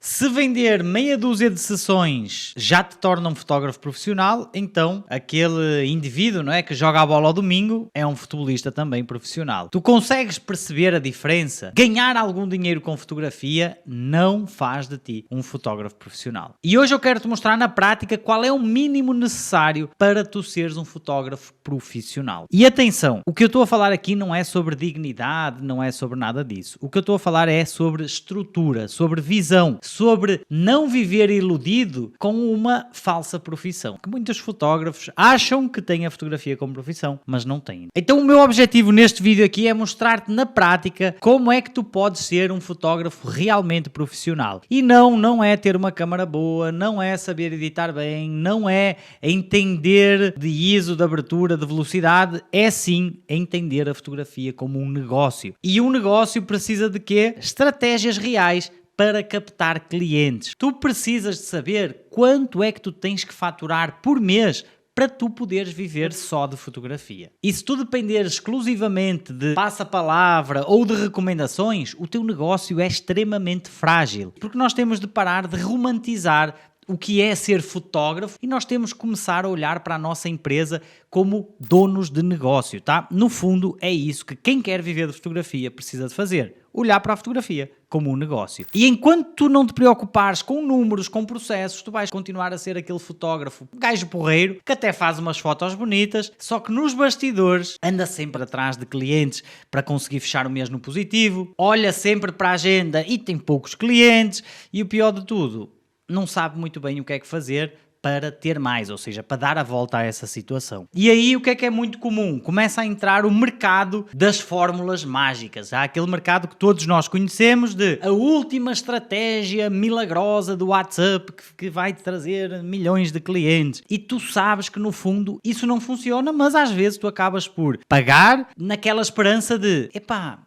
Se vender meia dúzia de sessões já te torna um fotógrafo profissional, então aquele indivíduo, não é, que joga a bola ao domingo é um futebolista também profissional. Tu consegues perceber a diferença? Ganhar algum dinheiro com fotografia não faz de ti um fotógrafo profissional. E hoje eu quero te mostrar na prática qual é o mínimo necessário para tu seres um fotógrafo profissional. E atenção, o que eu estou a falar aqui não é sobre dignidade, não é sobre nada disso. O que eu estou a falar é sobre estrutura, sobre visão, sobre não viver iludido com uma falsa profissão. Que muitos fotógrafos acham que têm a fotografia como profissão, mas não têm. Então o meu objetivo neste vídeo aqui é mostrar-te na prática como é que tu podes ser um fotógrafo realmente profissional. E não é ter uma câmara boa, não é saber editar bem, não é entender de ISO, de abertura, de velocidade, é sim entender a fotografia como um negócio. E um negócio precisa de quê? Estratégias reais para captar clientes. Tu precisas de saber quanto é que tu tens que faturar por mês para tu poderes viver só de fotografia. E se tu dependeres exclusivamente de passa-palavra ou de recomendações, o teu negócio é extremamente frágil. Porque nós temos de parar de romantizar o que é ser fotógrafo e nós temos que começar a olhar para a nossa empresa como donos de negócio, tá? No fundo é isso que quem quer viver de fotografia precisa de fazer. Olhar para a fotografia como um negócio. E enquanto tu não te preocupares com números, com processos, tu vais continuar a ser aquele fotógrafo gajo porreiro, que até faz umas fotos bonitas, só que nos bastidores anda sempre atrás de clientes para conseguir fechar o mês no positivo, olha sempre para a agenda e tem poucos clientes, e o pior de tudo, não sabe muito bem o que é que fazer para ter mais, ou seja, para dar a volta a essa situação. E aí o que é muito comum? Começa a entrar o mercado das fórmulas mágicas. Há aquele mercado que todos nós conhecemos de a última estratégia milagrosa do WhatsApp que vai te trazer milhões de clientes. E tu sabes que no fundo isso não funciona, mas às vezes tu acabas por pagar naquela esperança de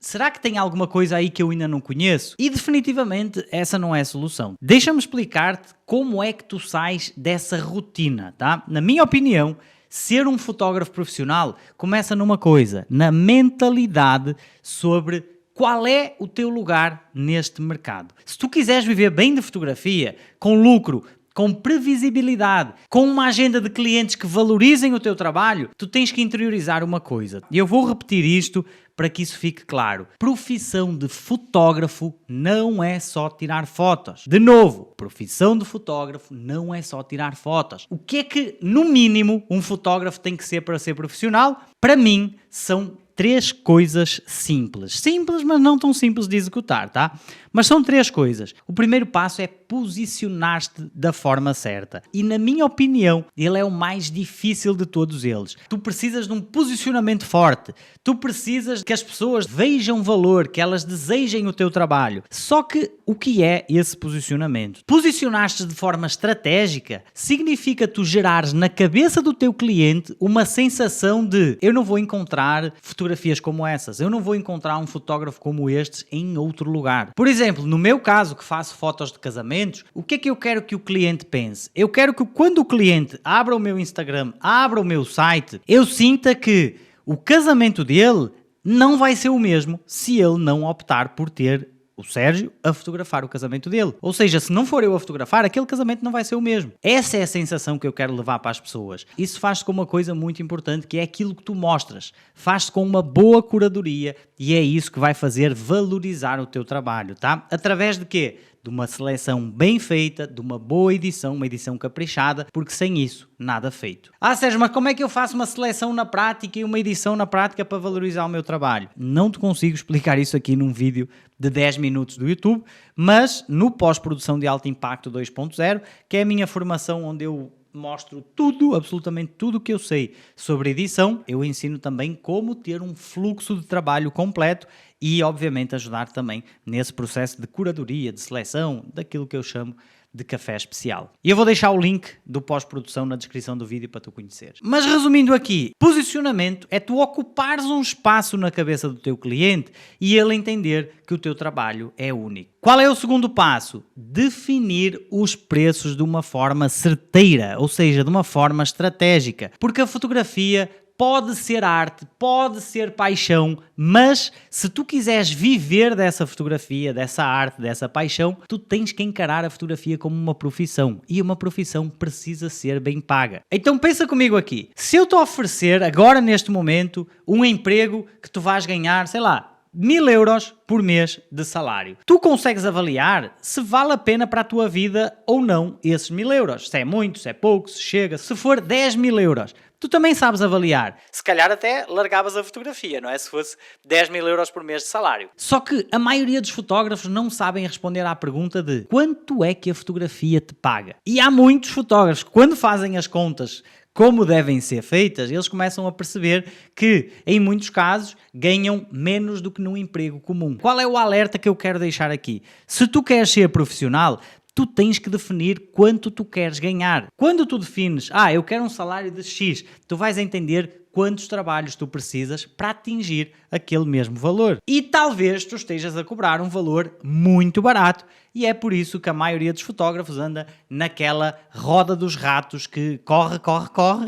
será que tem alguma coisa aí que eu ainda não conheço? E definitivamente essa não é a solução. Deixa-me explicar-te como é que tu sais dessa rotina, tá? Na minha opinião, ser um fotógrafo profissional começa numa coisa, na mentalidade sobre qual é o teu lugar neste mercado. Se tu quiseres viver bem de fotografia, com lucro, com previsibilidade, com uma agenda de clientes que valorizem o teu trabalho, tu tens que interiorizar uma coisa. E eu vou repetir isto para que isso fique claro. Profissão de fotógrafo não é só tirar fotos. De novo, profissão de fotógrafo não é só tirar fotos. O que é que, no mínimo, um fotógrafo tem que ser para ser profissional? Para mim, são 3 coisas simples. Simples, mas não tão simples de executar, tá? Mas são 3 coisas. O primeiro passo é posicionar-te da forma certa. E na minha opinião, ele é o mais difícil de todos eles. Tu precisas de um posicionamento forte. Tu precisas que as pessoas vejam valor, que elas desejem o teu trabalho. Só que o que é esse posicionamento? Posicionar-te de forma estratégica significa tu gerares na cabeça do teu cliente uma sensação de eu não vou encontrar fotografias como essas, eu não vou encontrar um fotógrafo como este em outro lugar. Por exemplo, no meu caso, que faço fotos de casamentos, o que é que eu quero que o cliente pense? Eu quero que quando o cliente abra o meu Instagram, abra o meu site, eu sinta que o casamento dele não vai ser o mesmo se ele não optar por ter o Sérgio a fotografar o casamento dele. Ou seja, se não for eu a fotografar, aquele casamento não vai ser o mesmo. Essa é a sensação que eu quero levar para as pessoas. Isso faz-se com uma coisa muito importante, que é aquilo que tu mostras. Faz-se com uma boa curadoria e é isso que vai fazer valorizar o teu trabalho, tá? Através de quê? De uma seleção bem feita, de uma boa edição, uma edição caprichada, porque sem isso, nada feito. Sérgio, mas como é que eu faço uma seleção na prática e uma edição na prática para valorizar o meu trabalho? Não te consigo explicar isso aqui num vídeo de 10 minutos do YouTube, mas no pós-produção de alto impacto 2.0, que é a minha formação onde eu mostro tudo, absolutamente tudo o que eu sei sobre edição, eu ensino também como ter um fluxo de trabalho completo e, obviamente, ajudar também nesse processo de curadoria, de seleção, daquilo que eu chamo de café especial. E eu vou deixar o link do pós-produção na descrição do vídeo para tu conheceres. Mas resumindo aqui, posicionamento é tu ocupares um espaço na cabeça do teu cliente e ele entender que o teu trabalho é único. Qual é o segundo passo? Definir os preços de uma forma certeira, ou seja, de uma forma estratégica. Porque a fotografia pode ser arte, pode ser paixão, mas se tu quiseres viver dessa fotografia, dessa arte, dessa paixão, tu tens que encarar a fotografia como uma profissão, e uma profissão precisa ser bem paga. Então pensa comigo aqui, se eu te oferecer agora neste momento um emprego que tu vais ganhar, sei lá, 1000 euros por mês de salário. Tu consegues avaliar se vale a pena para a tua vida ou não esses 1000 euros. Se é muito, se é pouco, se chega. Se for 10.000 euros, tu também sabes avaliar. Se calhar até largavas a fotografia, não é? Se fosse 10.000 euros por mês de salário. Só que a maioria dos fotógrafos não sabem responder à pergunta de quanto é que a fotografia te paga. E há muitos fotógrafos que quando fazem as contas como devem ser feitas, eles começam a perceber que, em muitos casos, ganham menos do que num emprego comum. Qual é o alerta que eu quero deixar aqui? Se tu queres ser profissional, tu tens que definir quanto tu queres ganhar. Quando tu defines, eu quero um salário de X, tu vais entender quantos trabalhos tu precisas para atingir aquele mesmo valor. E talvez tu estejas a cobrar um valor muito barato e é por isso que a maioria dos fotógrafos anda naquela roda dos ratos que corre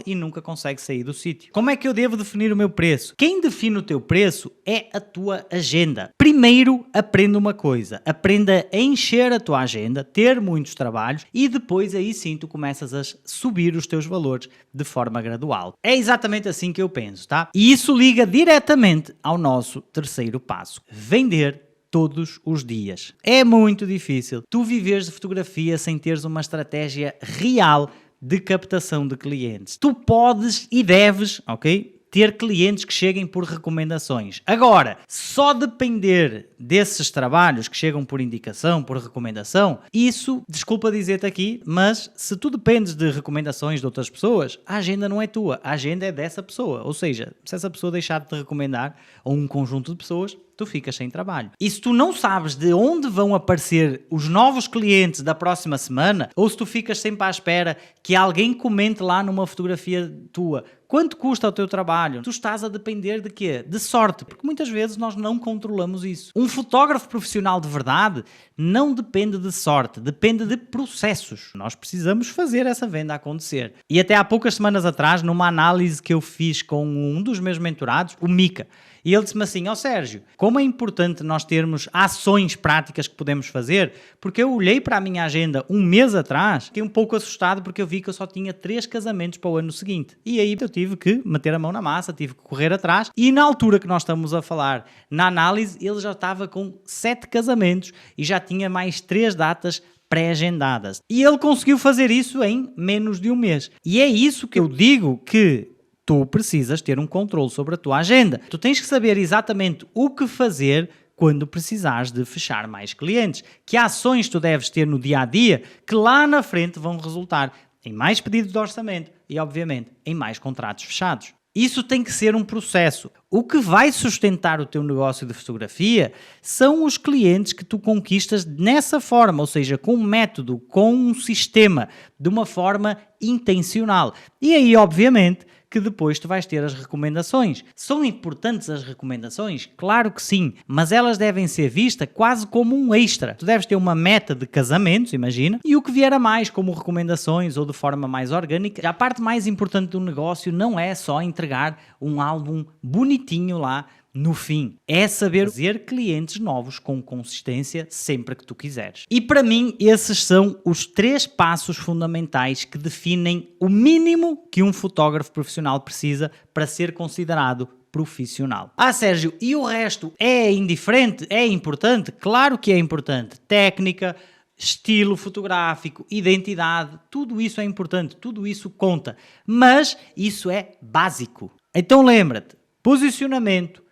e nunca consegue sair do sítio. Como é que eu devo definir o meu preço? Quem define o teu preço é a tua agenda. Primeiro, aprenda uma coisa. Aprenda a encher a tua agenda, ter muitos trabalhos e depois aí sim tu começas a subir os teus valores de forma gradual. É exatamente assim que eu penso, tá? E isso liga diretamente ao nosso terceiro passo. Vender todos os dias. É muito difícil tu viveres de fotografia sem teres uma estratégia real de captação de clientes. Tu podes e deves, ok? Ter clientes que cheguem por recomendações. Agora, só depender desses trabalhos que chegam por indicação, por recomendação, isso, desculpa dizer-te aqui, mas se tu dependes de recomendações de outras pessoas, a agenda não é tua, a agenda é dessa pessoa. Ou seja, se essa pessoa deixar de te recomendar, ou um conjunto de pessoas, tu ficas sem trabalho. E se tu não sabes de onde vão aparecer os novos clientes da próxima semana, ou se tu ficas sempre à espera que alguém comente lá numa fotografia tua, quanto custa o teu trabalho? Tu estás a depender de quê? De sorte, porque muitas vezes nós não controlamos isso. Um fotógrafo profissional de verdade não depende de sorte, depende de processos. Nós precisamos fazer essa venda acontecer. E até há poucas semanas atrás, numa análise que eu fiz com um dos meus mentorados, o Mika, e ele disse-me assim, Sérgio, como é importante nós termos ações práticas que podemos fazer, porque eu olhei para a minha agenda um mês atrás, fiquei um pouco assustado porque eu vi que eu só tinha 3 casamentos para o ano seguinte. E aí eu tive que meter a mão na massa, tive que correr atrás, e na altura que nós estamos a falar, na análise, ele já estava com 7 casamentos e já tinha mais 3 datas pré-agendadas. E ele conseguiu fazer isso em menos de um mês. E é isso que eu digo que tu precisas ter um controle sobre a tua agenda. Tu tens que saber exatamente o que fazer quando precisares de fechar mais clientes. Que ações tu deves ter no dia-a-dia que lá na frente vão resultar em mais pedidos de orçamento e, obviamente, em mais contratos fechados. Isso tem que ser um processo. O que vai sustentar o teu negócio de fotografia são os clientes que tu conquistas nessa forma, ou seja, com um método, com um sistema, de uma forma intencional. E aí, obviamente, que depois tu vais ter as recomendações. São importantes as recomendações? Claro que sim, mas elas devem ser vistas quase como um extra. Tu deves ter uma meta de casamentos, imagina, e o que vier a mais, como recomendações ou de forma mais orgânica. A parte mais importante do negócio não é só entregar um álbum bonitinho lá no fim, é saber fazer clientes novos com consistência sempre que tu quiseres. E para mim, esses são os 3 passos fundamentais que definem o mínimo que um fotógrafo profissional precisa para ser considerado profissional. Sérgio, e o resto é indiferente? É importante? Claro que é importante. Técnica, estilo fotográfico, identidade, tudo isso é importante, tudo isso conta. Mas isso é básico. Então lembra-te, posicionamento,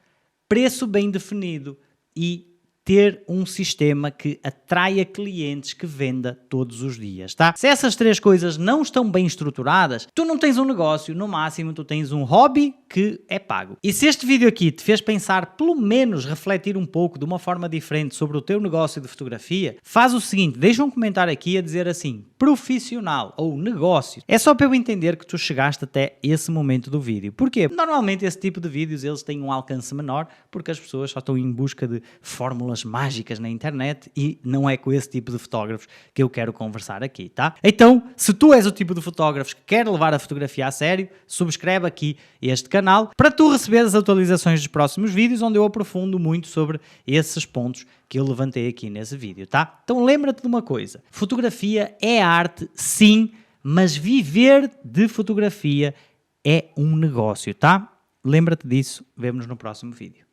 preço bem definido e ter um sistema que atraia clientes que venda todos os dias, tá? Se essas 3 coisas não estão bem estruturadas, tu não tens um negócio, no máximo tu tens um hobby que é pago. E se este vídeo aqui te fez pensar, pelo menos refletir um pouco de uma forma diferente sobre o teu negócio de fotografia, faz o seguinte, deixa um comentário aqui a dizer assim, profissional ou negócio. É só para eu entender que tu chegaste até esse momento do vídeo. Porquê? Normalmente esse tipo de vídeos eles têm um alcance menor porque as pessoas só estão em busca de fórmulas mágicas na internet e não é com esse tipo de fotógrafos que eu quero conversar aqui, tá? Então, se tu és o tipo de fotógrafos que quer levar a fotografia a sério, subscreve aqui este canal para tu receber as atualizações dos próximos vídeos onde eu aprofundo muito sobre esses pontos que eu levantei aqui nesse vídeo, tá? Então lembra-te de uma coisa, fotografia é arte, sim, mas viver de fotografia é um negócio, tá? Lembra-te disso, vemo-nos no próximo vídeo.